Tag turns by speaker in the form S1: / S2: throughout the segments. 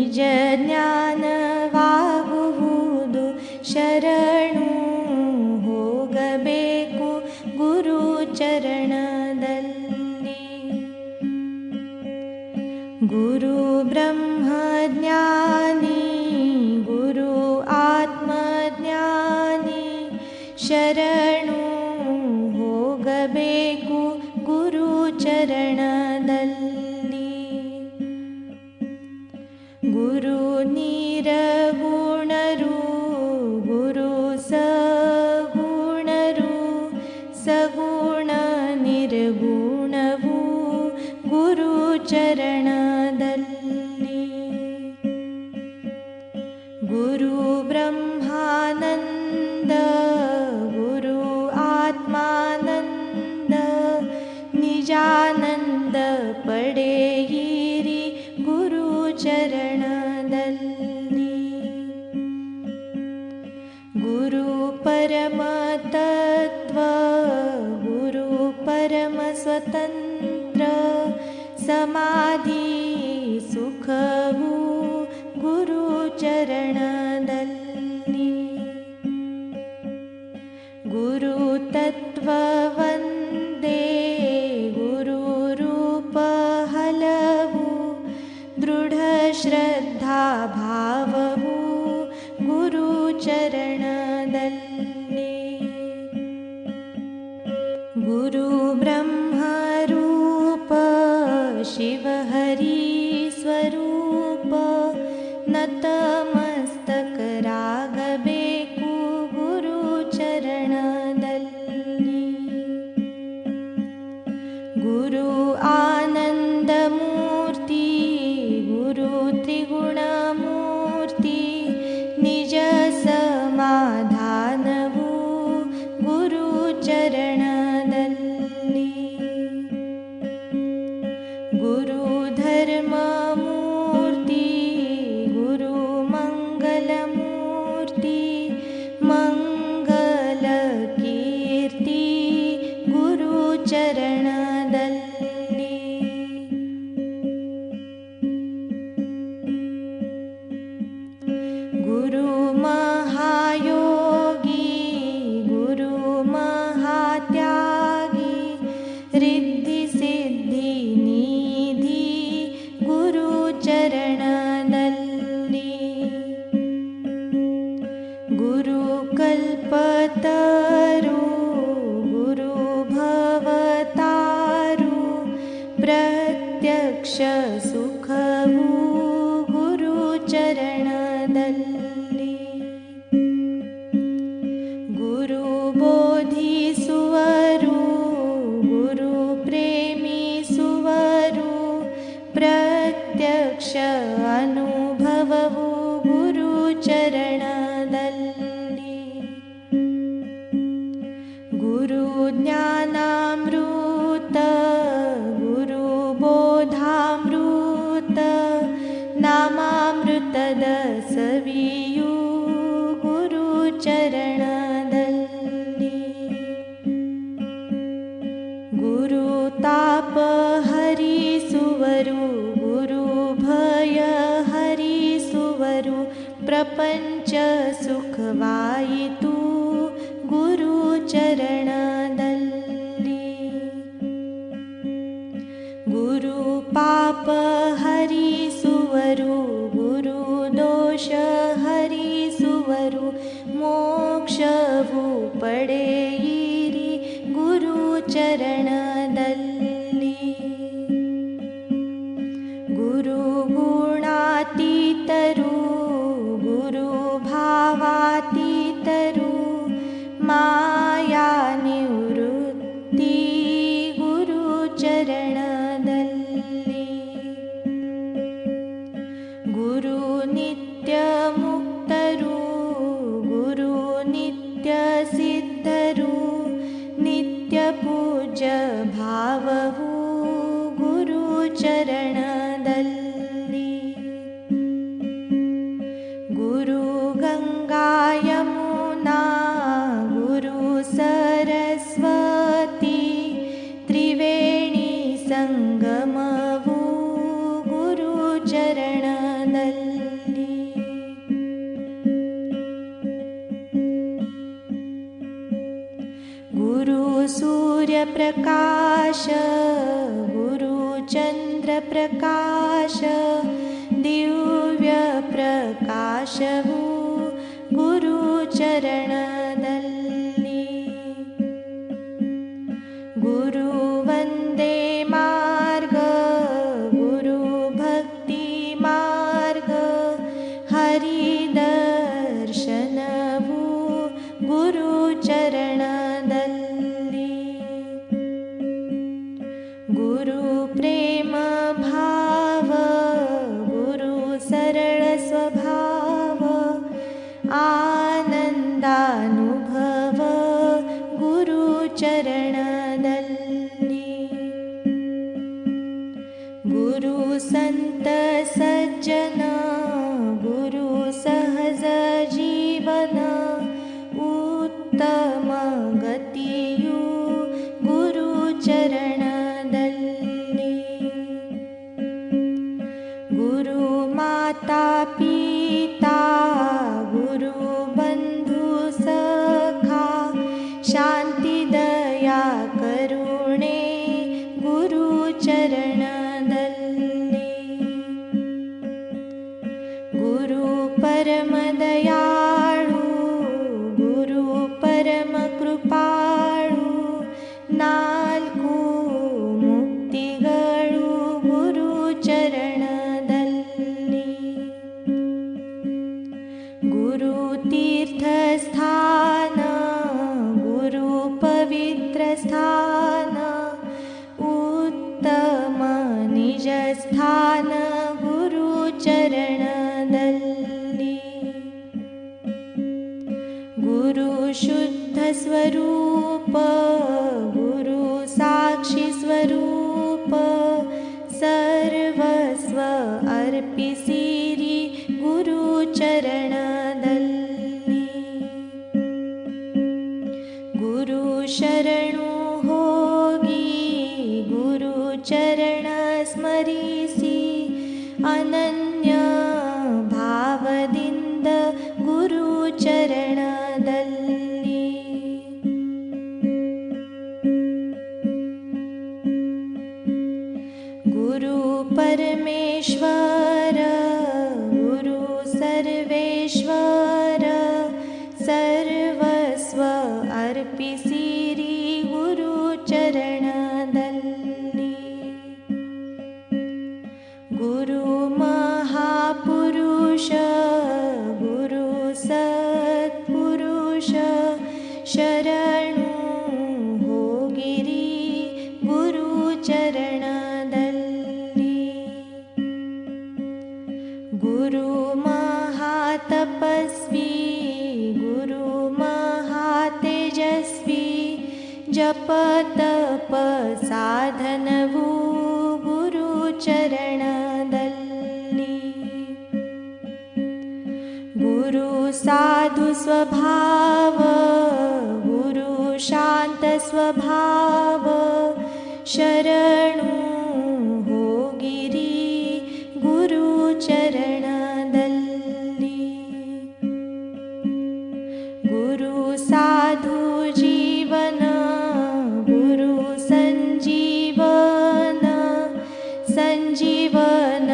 S1: ನಿಜ ಜ್ಞಾನವಾಗುವುದು ಶರಣು ಹೋಗಬೇಕು ಗುರು ಚರಣದಲ್ಲಿ. ಗುರು ಬ್ರಹ್ಮ ಜ್ಞಾನಿ ಗುರು ಆತ್ಮಜ್ಞಾನಿ ಶರಣು ಹೋಗಬೇಕು ಗುರು ಚರಣದಲ್ಲಿ. ಗುರು ನಿರಗುಣರು ಗುರು ಸಗುಣರು ಸಗುಣ ನಿರ್ಗುಣವು ಗುರು ಚರಣದಲ್ಲಿ. ಗುರು ಬ್ರಹ್ಮಾನಂದ ಗುರು ಆತ್ಮಾನಂದ ನಿಜಾನಂದ ಪಡೆಯಿರಿ ಗುರು ಚರಣದಲ್ಲಿ. ಗುರು ಪರಮ ತತ್ವ ಗುರು ಪರಮ ಸ್ವತಂತ್ರ ಸಮಾಧಿ ಸುಖವು ಗುರು ಚರಣದಲ್ಲಿ. ಗುರು ತತ್ವ ವಂದೇ ಗುರು ರೂಪ ಹಲವು ದೃಢ ಶ್ರದ್ಧಾ ಭಾವವು ಗುರು ಚರಣದಲ್ಲಿ. ಗುರು ಬ್ರಹ್ಮ ರೂಪ ಶಿವ ಹರಿ ಸ್ವರೂಪ ನತಮಸ್ತಕರಾಗಬೇಕು ಗುರು ಚರಣದಲ್ಲಿ. ಗುರು ಆನಂದ ಮೂರ್ತಿ ಗುರು ತ್ರಿಗುಣ ಮೂರ್ತಿ ನಿಜ ಸಮಾಧಾನವು ಗುರು ಚರಣದಲ್ಲಿ. ಗುರು ಧರ್ಮ ಮೂರ್ತಿ ಗುರು ಮಂಗಲ ಮೂರ್ತಿ ಮಂಗಲ ಕೀರ್ತಿ ಗುರು ಚರಣದಲ್ಲಿ. ಗುರು ಮಹಾಯೋಗಿ ಗುರು ಮಹಾತ್ಯಾಗಿ ರಿದ್ಧಿ ಸಿದ್ಧಿ ನಿಧಿ ಗುರು ಚರಣದಲ್ಲಿ. ಗುರು ಕಲ್ಪತರು ಗುರು ಭವತಾರು ಪ್ರತ್ಯಕ್ಷ ಸುಖವು ಗುರು ಚರಣದಲ್ಲಿ. ಗುರು ಬೋಧಿಸುವರು ಗುರು ಪ್ರೇಮಿಸುವರು ಪ್ರತ್ಯಕ್ಷ ಅನುಭವವು ಗುರು ಚರಣದಲ್ಲಿ. ಗುರು ಜ್ಞಾನಾಮೃತ ಗುರು ಬೋಧಾಮೃತ ನಾಮಾಮೃತದ ಸವಿಯು ಗುರು ಚರಣದಲ್ಲಿ. ಗುರು ತಾಪ ಹರಿಸುವರು ಗುರು ಭಯ ಹರಿಸುವರು ಪ್ರಪಂಚ ಸುಖವಾಯಿತು ಗುರು ಚರಣದಲ್ಲಿ. ಗುರು ಪಾಪ ಹರಿಸುವರು ಗುರು ದೋಷ ಹರಿಸುವರು ಮೋಕ್ಷವು ಪಡೆಯಿರಿ ಗುರು ಚರಣದಲ್ಲಿ. ಗುರು ಗುಣಾತೀತರು ಗುರು ಭಾವಾತೀತರು ಮಾಯಾ ನಿವೃತ್ತಿ ಗುರು ಚರಣದಲ್ಲಿ. ಗುರು ನಿತ್ಯ ಮುಕ್ತರು ಗುರು ನಿತ್ಯ ಸಿದ್ಧರು ನಿತ್ಯ ಪೂಜ್ಯ ಭಾವವು ಗುರು ಚರಣದಲ್ಲಿ. ಗುರು ಗಂಗಾ ಯಮುನಾ ಗುರು ಸರಸ್ವತಿ ತ್ರಿವೇಣಿ ಸಂಗಮವು ಗುರು ಚರಣದಲ್ಲಿ. सूर्यप्रकाश गुरुचन्द्रप्रकाश दिव्यप्रकाशवु गुरुचरणदल्लि गुरु वन्दे मार्ग गुरु भक्ति मार्ग हरिदर्शनवु गुरुचरणदल्लि गुरु प्रेम भाव गुरु सरल स्वभाव आनन्दानुभव गुरुचरणदल्लि गुरु संत सज्जन गुरु सहज जीवन उत्तम गतियु गुरुचरणदल्लि गुरु माता पिता गुरु बन्धु सखा शान्ति दया करुणे गुरुचरणदल्लि गुरु परम दयाळु गुरु परम कृपाळु नाल्कु मुक्तिगळु गुरुचरणदल्लि गुरु तीर्थस्थान गुरु पवित्र स्थान उत्तम निज स्थान गुरुचरणदल्लि गुरु शुद्ध स्वरूप गुरु साक्षी स्वरूप सर्वस्व अर्पिसिरि गुरुचरणदल्लि गुरु शरणु होगी गुरु चरण स्मरिसि अनन्य भावदिन्द गुरुचरणदल्लि गुरु परमेश्वर गुरु सर्वेश्वर सर्वस्व अर्पिसिरि गुरुचरणदल्लि गुरु महापुरुष गुरु सत्पुरुष शरणु होगिरि गुरुचरणदल्लि गुरु महातपस्वी गुरु महातेजस्वी जप तप साधनवु गुरुचरणदल्लि गुरु साधु स्वभाव गुरु शांत स्वभाव शरणु होगिरि गुरुचरणदल्लि गुरु साधु जीवन गुरु संजीवन संजीवन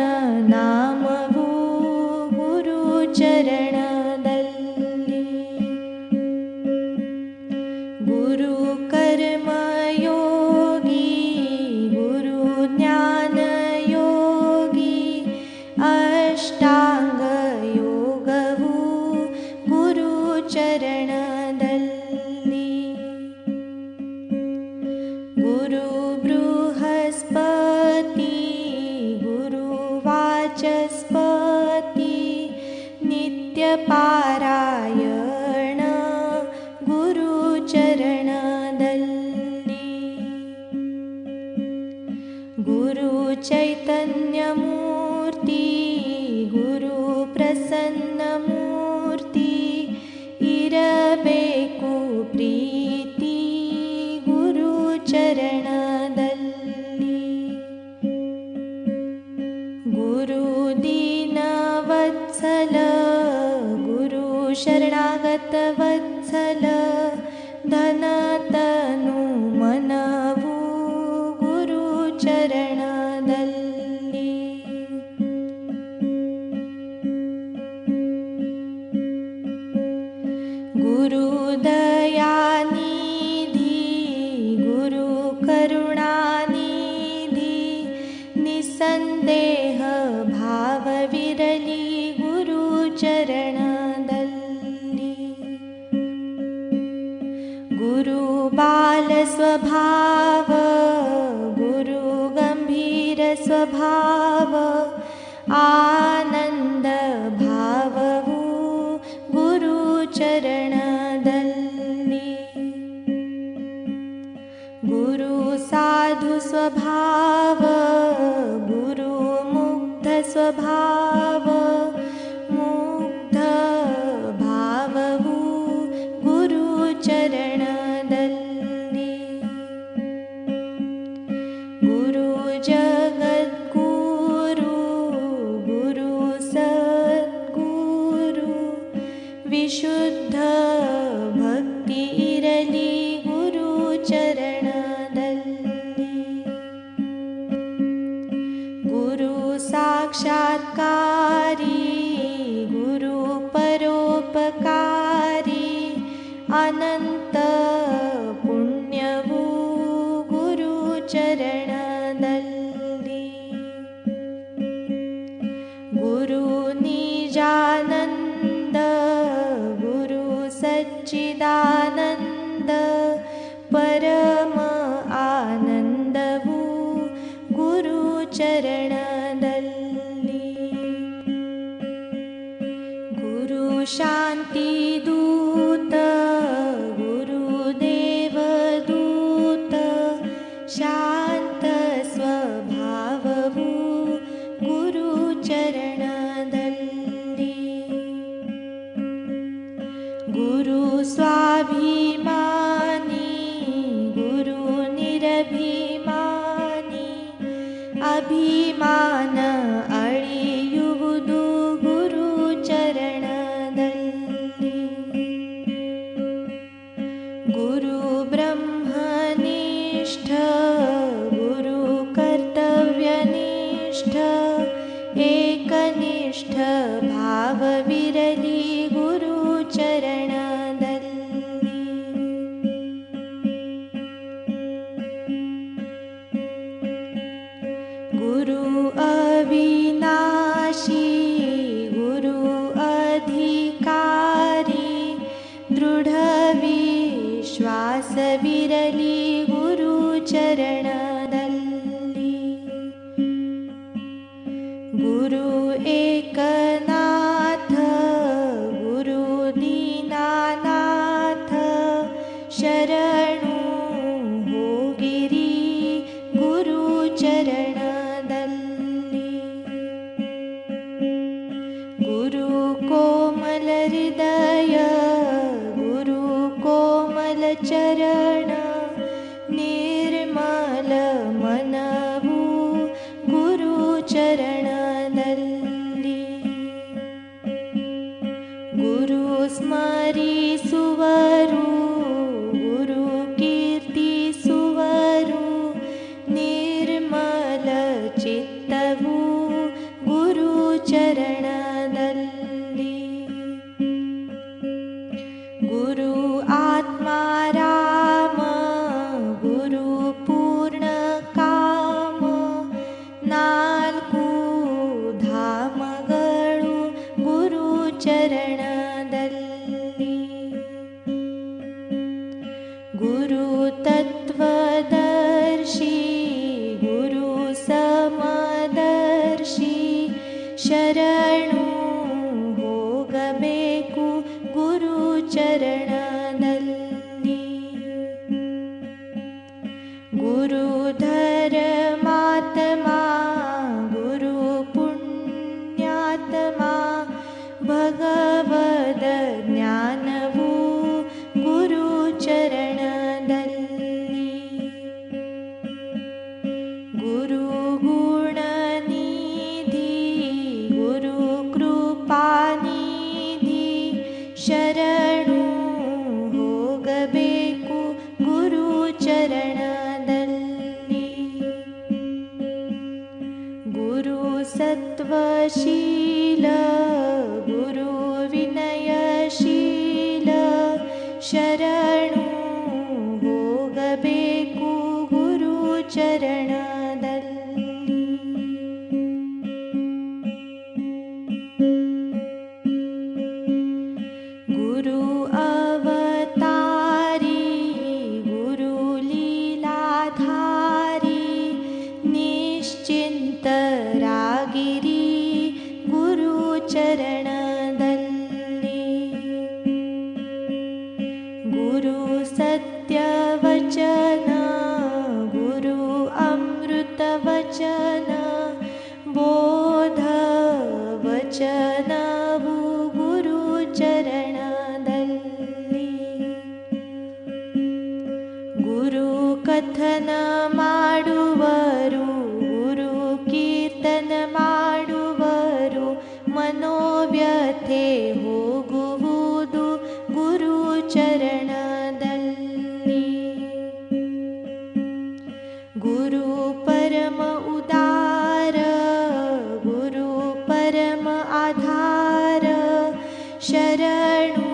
S1: नामवु गुरुचरणदल्लि गुरु कर्म योगी गुरु ज्ञान योगी अष्टांग योगवु गुरुचरणदल्लि गुरु बृहस्पति गुरु वाचस्पति नित्यपारायण गुरुचरणदल्लि गुरु चैतन्यमूर्ति गुरु प्रसन्नमूर्ति इरबेकु प्रीति गुरुचरणदल्लि गुरु दीनवत्सल गुरु शरणागत वत्सल धन तनु मन ಸಂದೇಹ ಭಾವವಿರಲಿ ಗುರು ಚರಣದಲ್ಲಿ. ಗುರು ಬಾಲ ಸ್ವಭಾವ ಗುರು ಗಂಭೀರ ಸ್ವಭಾವ ಆನಂದ ಭಾವವು ಗುರು ಚರಣದಲ್ಲಿ. ಗುರು ಸಾಧು ಸ್ವಭಾವ ಗುರು ಮುಗ್ಧ ಸ್ವಭಾವ ಮುಗ್ಧ ಭಾವವು ಗುರು ಚರಣದಲ್ಲಿ. ಗುರು ಜಗದ್ಗುರು ಗುರು ಸದ್ಗುರು ವಿಶುದ್ಧ ಭಕ್ತಿ ಇರಲಿ ಗುರು ಚರಣದಲ್ಲಿ. ಗುರು ಸಾಕ್ಷಾತ್ಕಾರಿ ಗುರು ಪರೋಪಕಾರಿ ಅನಂತ ಪುಣ್ಯವು ಗುರು ಚರಣದಲ್ಲಿ. ಗುರು ನಿಜಾನಂದ ಗುರು ಸಚ್ಚಿದಾನಂದ ಪರಮ ಆನಂದವು ಗುರು ಚರಣದಲ್ಲಿ. ಗುರು ಶಾಂತಿ ದೂತ ಗುರು ದೇವದೂತ ಶಾಂತ ಸ್ವಭಾವವು ಗುರು ಚರಣದಲ್ಲಿ. ಗುರು ಸ್ವಾಭಿಮಾನಿ ಗುರು ನಿರಭಿಮಾನಿ ಅಭಿಮಾನ ಅಳಿಯುವುದು ಗುರು ಚರಣದಲ್ಲಿ. ಗುರು ಬ್ರಹ್ಮನಿಷ್ಠ ಗುರು ಕರ್ತವ್ಯನಿಷ್ಠ ಏಕನಿಷ್ಠ ಭಾವವಿರಲಿ ಗುರು ಚರಣದಲ್ಲಿ. ಗುರು ಅವಿನಾಶಿ ಗುರು ಅಧಿಕಾರಿ ದೃಢ ವಿಶ್ವಾಸವಿರಲಿ ಗುರು ಚರಣದಲ್ಲಿ. ಗುರು ಏಕನಾಥ ಗುರು ದೀನಾನಾಥ ಶರಣು ಹೋಗಿರಿ ಗುರು ಚರಣದಲ್ಲಿ. ಗುರು ಕೋಮಲ ಹೃದಯ ಗುರು ಕೋಮಲ ಚರಣ ನಿರ್ಮಲ ಮನವು ಗುರು ಚರಣದಲ್ಲಿ. ಗುರು ಸ್ಮರಿಸುವರು ಗುರು ಕೀರ್ತಿಸುವರು ನಿರ್ಮಲ ಚಿತ್ತವು ಗುರು ಚರಣದಲ್ಲಿ. ಗುರು ಆತ್ಮಾರಾಮ ಗುರು ಪೂರ್ಣ ಕಾಮ ನಾಲ್ಕು ಧಾಮಗಳು ಗುರು ಚರಣದಲ್ಲಿ. ಗುರು ತತ್ವದರ್ಶಿ ಗುರು ಸಮದರ್ಶಿ ಶರಣು ಹೋಗಬೇಕು ಗುರು ಚರಣದಲ್ಲಿ. ಗುರು ಧರ್ಮಾತ್ಮ ಗುರು ಪುಣ್ಯಾತ್ಮ ಭಗವದ ಜ್ಞಾನವು ಗುರು ಚರಣದಲ್ಲಿ. ಗುರು ಗುಣನಿಧಿ ಗುರು ಕೃಪಾನಿಧಿ ಶರಣು ಹೋಗಬೇಕು ಗುರು ಚರಣದಲ್ಲಿ. ಗುರು ಸತ್ವಶೀಲ ಗುರು ವಿನಯಶೀಲ ಶರಣು ಹೋಗಬೇಕು ಗುರು ಚರಣದಲ್ಲಿ. ನಿಶ್ಚಿಂತರಾಗಿರಿ ಗುರು ಚರಣದಲ್ಲಿ. ಗುರು ಸತ್ಯವಚನ ಗುರು ಅಮೃತ ವಚನ ಬೋಧ ವಚನವು ಗುರು ಚರಣದಲ್ಲಿ. ಗುರು ಕಥನ ಮಾಡುವರು ಗುರು ಕೀರ್ತನ ಮಾಡುವರು ಮನೋವ್ಯಥೆ ಹೋಗುವುದು ಗುರು ಚರಣದಲ್ಲಿ. ಗುರು ಪರಮ ಉದಾರ ಗುರು ಪರಮ ಆಧಾರ ಶರಣು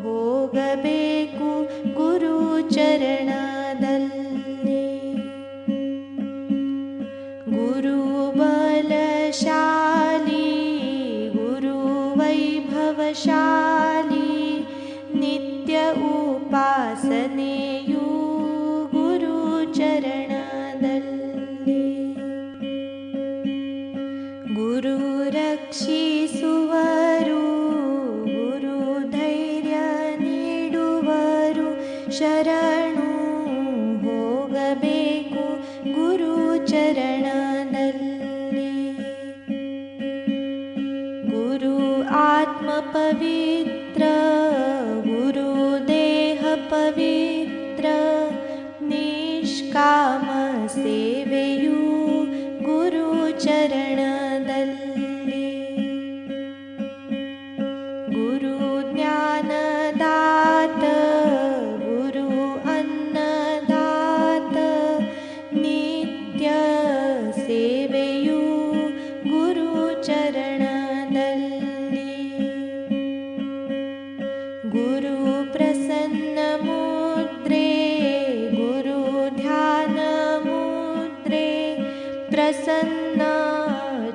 S1: ಹೋಗಬೇಕು ಗುರು ಚರಣದಲ್ಲಿ. ಗುರು ಬಲಶಾಲಿ ಗುರು ವೈಭವಶಾಲಿ ನಿತ್ಯ ಉಪಾಸನೆಯು ಗುರು ಚರಣದಲ್ಲಿ. ಗುರು ರಕ್ಷಿಸುವರು ಗುರು ಧೈರ್ಯ ನೀಡುವರು ಶರಣು ಹೋಗಬೇಕು ಗುರು ಚರಣದಲ್ಲಿ. ಗುರು ಆತ್ಮ ಪವಿತ್ರ ಗುರು ದೇಹ ಪವಿತ್ರ ನಿಷ್ಕಾಮ ಸೇವೆಯು ಗುರು ಚರಣದಲ್ಲಿ. ಗುರು ಜ್ಞಾನದಾತ ಗುರು ಅನ್ನದಾತ ನಿತ್ಯ ಸೇವೆಯು ಗುರು ಚರಣದಲ್ಲಿ. ಗುರು ಪ್ರಸನ್ನ ಮುದ್ರೆ ಗುರು ಧ್ಯಾನ ಮುದ್ರೆ ಪ್ರಸನ್ನ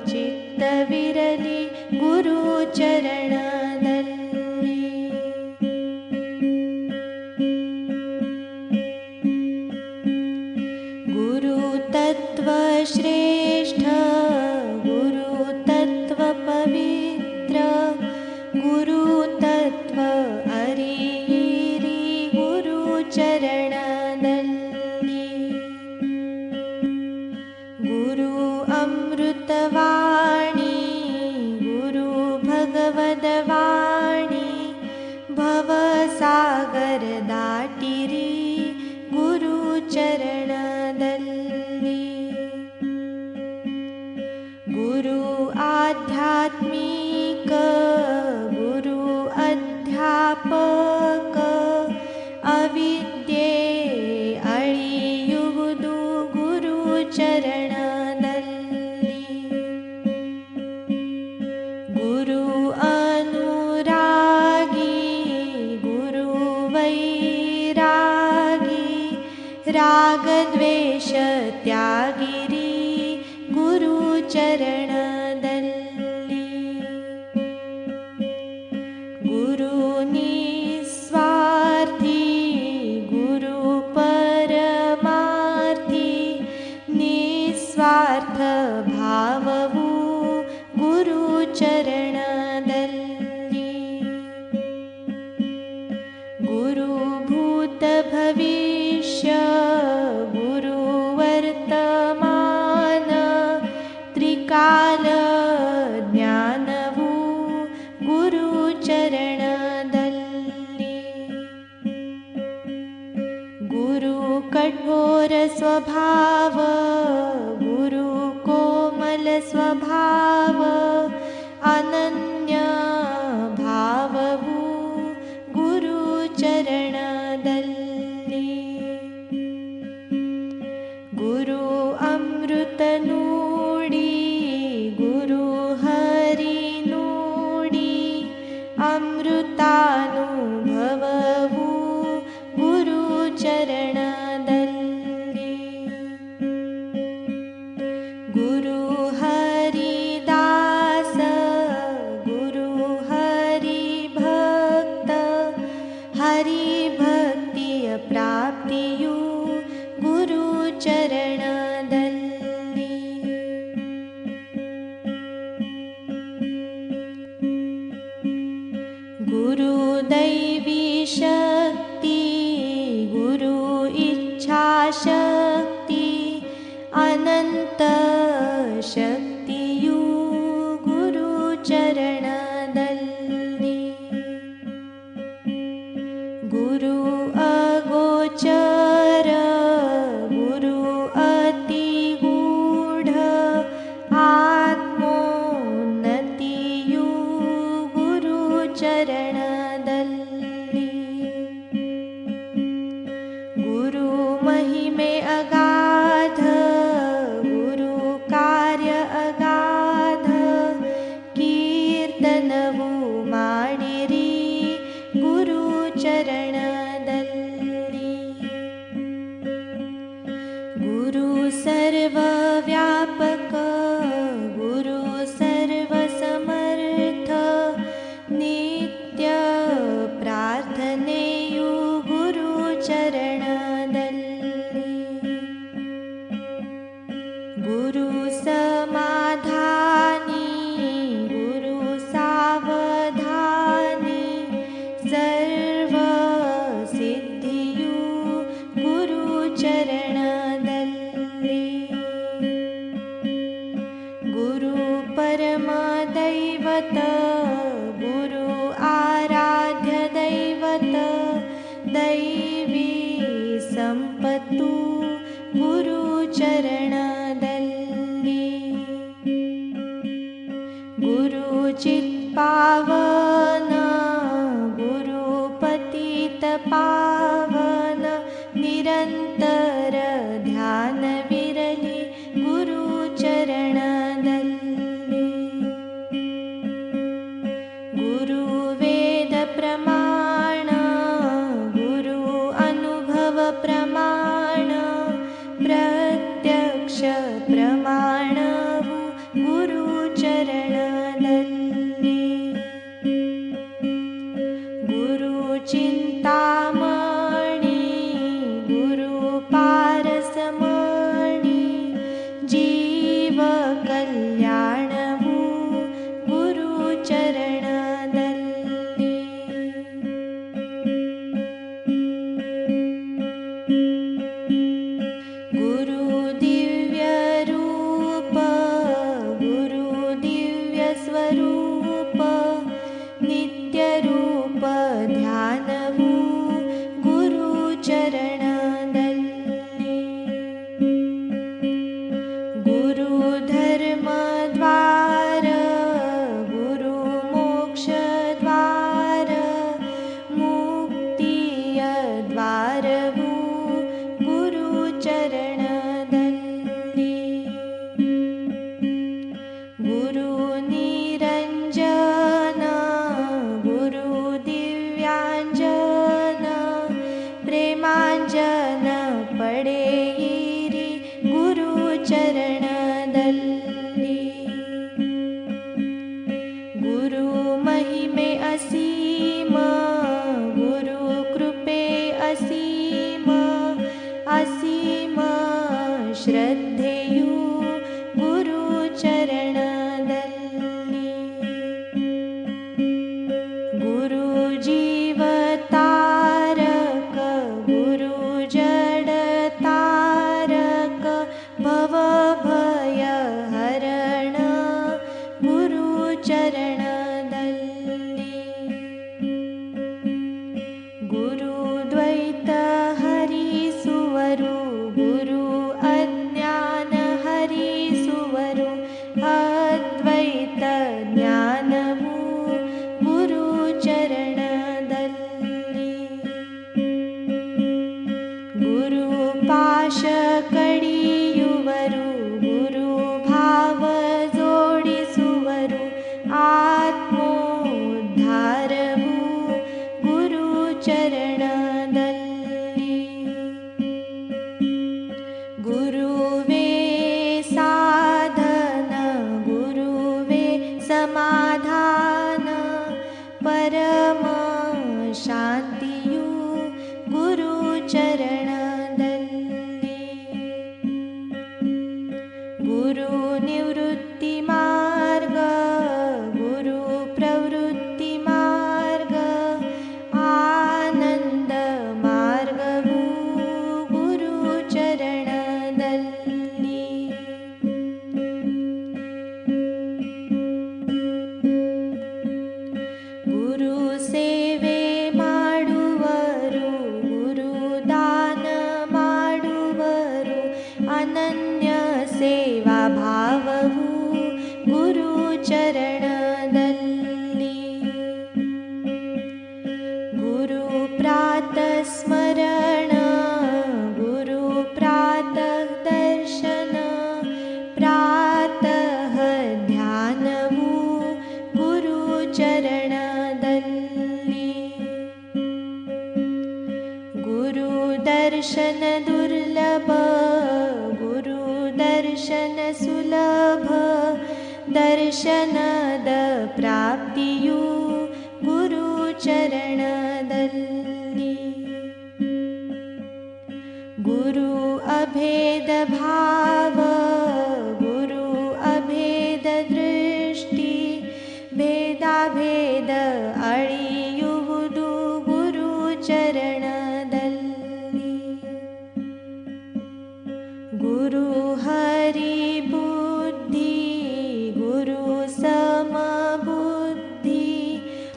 S1: ಚಿತ್ತವಿರಲಿ ಗುರು ಚರಣದಲ್ಲಿ. ಗುರು ತತ್ವ ಶ್ರೇಷ್ಠ ಗುರು ತತ್ವ ಪವಿತ್ರ ಗುರು ತತ್ವ ಅರಿಯಿರಿ ಗುರು ಚರಣದಲ್ಲಿ. ಗುರು ಅಮೃತವಾಣಿ ಗುರು ಭಗವದವಾಣಿ ಭವಸಾಗರ ದಾಟಿರಿ ಗುರು ಚರಣದಲ್ಲಿ. ಗುರು ಆಧ್ಯಾತ್ಮಿಕ ಗುರು ಅಧ್ಯಾಪಕ ಅವಿದ್ಯೆ ಅಳಿಯುವುದು ಗುರು ಚರಣದಲ್ಲಿ. ಗುರು ಅನುರಾಗಿ ಗುರು ವೈರಾಗಿ ರಾಗದ್ವೇಷ ತ್ಯಾಗಿರಿ ಗುರು ಚರಣದಲ್ಲಿ. ಗುರು ನಿಸ್ವಾರ್ಥಿ ಗುರು ಪರಮಾರ್ಥಿ ನಿಸ್ವಾರ್ಥ ಭಾವವು ಗುರು ಚರಣದಲ್ಲಿ. ಗುರು ಭೂತ ಭವಿಷ್ಯ ಗುರು ವರ್ತಮಾನ ತ್ರಿಕಾಲ ಜ್ಞಾನವು ಗುರು ಚರಣದಲ್ಲಿ. ಗುರು ಕಠೋರ ಸ್ವಭಾವ ಗುರು ಕೋಮಲ ಸ್ವಭಾವ ಅನನ್ಯ ಭಾವವು ಗುರು ಚರಣದಲ್ಲಿ. ಗುರು ಅಮೃತ ನುಡಿ ಗುರು ಹರಿ ನುಡಿ ಅಮೃತಾನುಭವವು ಗುರು ಚರಣದಲ್ಲಿ. ಗುರು ಹರಿದಾಸ ಗುರು ಹರಿಭಕ್ತ ಹರಿಭಕ್ತಿಯ ಪ್ರಾಪ್ತಿಯು ಗುರು ಚರಣದಲ್ಲಿ. शक्ति गुरु इच्छा शक्ति अनंत शक्तियु गुरु चरणदल्ली गुरु अगोचर गुरु अति गूढ़ आत्मोन्नतियु गुरु चरणदल्ली गुरु महिमे अगाध गुरु कार्य अगाध कीर्तनवु ಮಾಡಿರಿ गुरु चरणदल्ली गुरु सर्वव्यापक गुरु सर्वसमर्थ नित्य प्रार्थनेयु गुरु चरणदल्ली गुरु समाधानी गुरु सावधानी सर्व सिद्धियु गुरु चरणदल्ली गुरु परम दैवत गुरु आराध्य दैवत दैवी संपत्तु गुरु चरणदल्ली गुरु चित्पावन गुरु पतित पावन निरंतर ध्यान विरली गुरु चरणदल्ली गुरु वेद प्रमाण गुरु अनुभव प्रमाण प्रत्यक्ष प्रमाणवु गुरु चरणदल्ली गुरु चिंतामणि गुरु पारसमणि जीव कल्याणवु गुरु चरणदल्ली गुरु दिव्य रूप गुरु दिव्य स्वरूप नित्य रूप ध्यानवु गुरु चरणदल्ली गुरु धर्म ಗುರು ಚರಣದಲ್ಲಿ. ಗುರು ಪ್ರಾತಃ ಸ್ಮರಣ, ಗುರು ಪ್ರಾತಃ ದರ್ಶನ, ಪ್ರಾತಃ ಧ್ಯಾನವು ಗುರು ಚರಣದಲ್ಲಿ. ಗುರು ದರ್ಶನ ದುರ್ಲಭ, ಗುರು ದರ್ಶನ ಸುಲಭ, ದರ್ಶನದ ಪ್ರಾಪ್ತಿಯು ಗುರು ಚರಣದಲ್ಲಿ. ಗುರು ಅಭೇದ ಭಾವ, ಗುರು ಅಭೇದ ದೃಷ್ಟಿ, ಭೇದಾಭೇದ ಅಳಿಯುವುದು ಗುರು ಚರಣದಲ್ಲಿ. ಗುರು ಹರಿ ಬುದ್ಧಿ, ಗುರು ಸಮಬುದ್ಧಿ,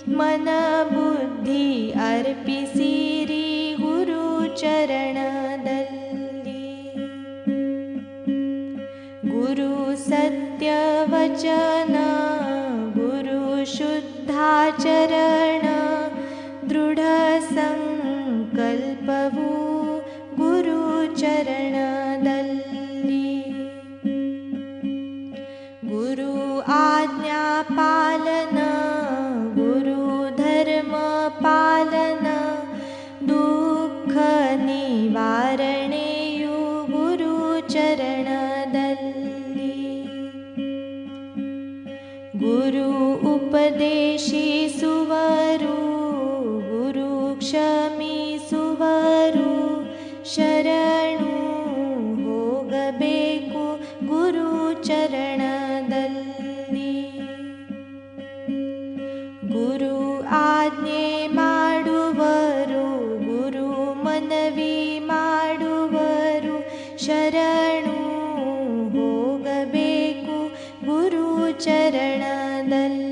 S1: ಮನ ಬುದ್ಧಿ ಅರ್ಪಿಸಿರಿ ಗುರು ಚರಣದಲ್ಲಿ. ಗುರು ಸತ್ಯವಚನ, ಗುರು ಶುದ್ಧಾಚರಣ, ದೃಢ ಸಂಕಲ್ಪವು ಗುರು ಚರಣದಲ್ಲಿ. ಗುರು ಆಜ್ಞಾ ಪಾಲನ, ಗುರು ಧರ್ಮ ಪಾಲನ, ದುಃಖ ನಿವಾರಣೆಯು ಗುರು ಚರಣದಲ್ಲಿ. ಗುರು ಉಪದೇಶಿಸುವರು, ಗುರು ಕ್ಷಮಿಸುವರು, ಶರಣು ಹೋಗಬೇಕು ಗುರು ಚರಣದಲ್ಲಿ. ಗುರು ಆಜ್ಞೆ ಮಾಡುವರು, ಗುರು ಮನವಿ ಮಾಡುವರು, ಶರಣು ಹೋಗಬೇಕು ಗುರು ಚರಣದಲ್ಲಿ.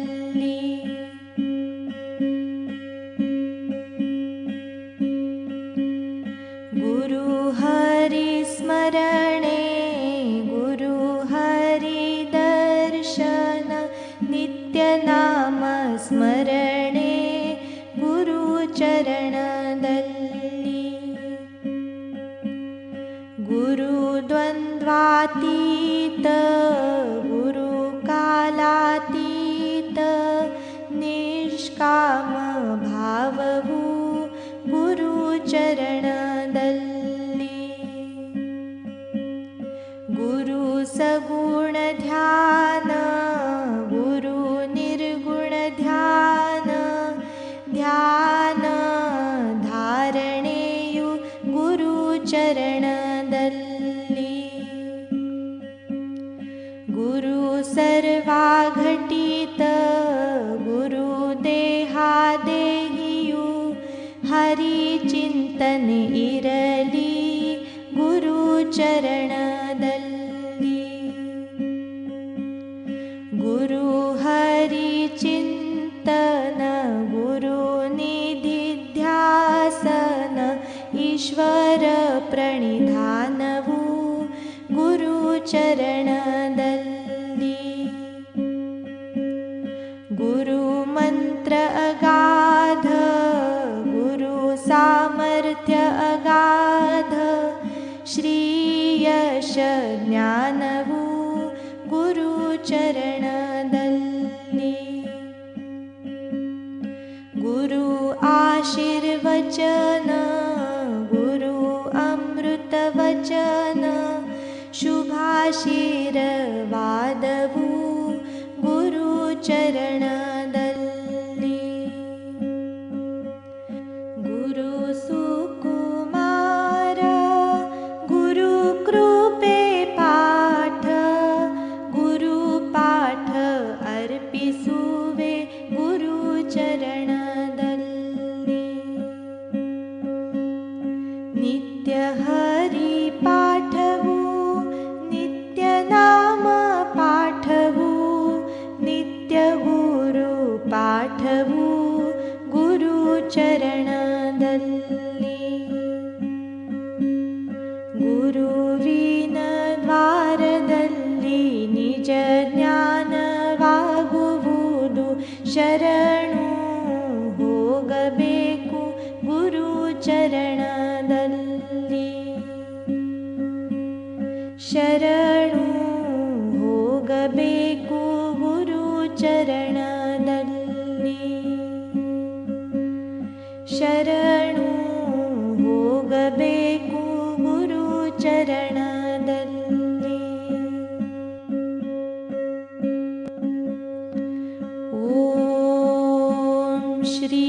S1: ಗುರು ಹರಿ ಸ್ಮರಣೆ, ಗುರು ಹರಿ ದರ್ಶನ, ನಿತ್ಯ ನಾಮ ಸ್ಮರಣೆ ಗುರು ಚರಣದಲ್ಲಿ. ಗುರು ದ್ವಂದ್ವಾತೀತ, ಗುರು ಕಾಲಾತೀತ, ನಿಷ್ಕಾಮ ಭಾವವು ಗುರು ಚರಣದಲ್ಲಿ. ಗುರು ಸಗುಣ ಧ್ಯಾನ, ಗುರು ನಿರ್ಗುಣ ಧ್ಯಾನ, ಧ್ಯಾನ ಧಾರಣೆಯು ಗುರು ಚರಣದಲ್ಲಿ. ಗುರು ಸರ್ವಾಘಟಿತ, ಗುರು ದೇಹಾದೇಹಿಯು ಹರಿ ಚಿಂತನೆ ಇರಲಿ ಗುರು ಚರಣದಲ್ಲಿ. ಗುರು ಹರಿ ಚಿಂತನ, ಗುರು ನಿಧಿಧ್ಯಾಸನ, ಈಶ್ವರ ಪ್ರಣಿಧಾನವು ಗುರು ಚರಣದಲ್ಲಿ. ಗುರು ಮಂತ್ರ ಅಗಾಧ, ಗುರು ಸಾಮರ್ಥ್ಯ ಅಗಾಧ, ಶ್ರೀಯಶ ಜ್ಞಾನವು ಗುರು ಚರಣದಲ್ಲಿ. ಗುರು ಆಶೀರ್ವಚನ, ಗುರು ಅಮೃತವಚನ, ಶುಭಾಶೀರ್ವಾದವು ಗುರು ಚರಣದಲ್ಲಿ. ಗುರು ಸುಕುಮಾರ, ಗುರು ಕೃಪೆ ಪಾಠ, ಗುರು ಪಾಠ ಅರ್ಪಿಸುವೆ ಗುರು ಚರಣದಲ್ಲಿ. ನಿತ್ಯ ಹರಿ ಪಾಠವು, ನಿತ್ಯ ನಾಮ ಪಾಠ ಶರಣು ಹೋಗಬೇಕು ಗುರು ಚರಣದಲ್ಲಿ. ಶರಣು ಹೋಗಬೇಕು ಗುರು ಚರಣದಲ್ಲಿ. ಶರಣು ಹೋಗಬೇಕು ಗುರು ಚರಣದಲ್ಲಿ. ಓಂ ಶ್ರೀ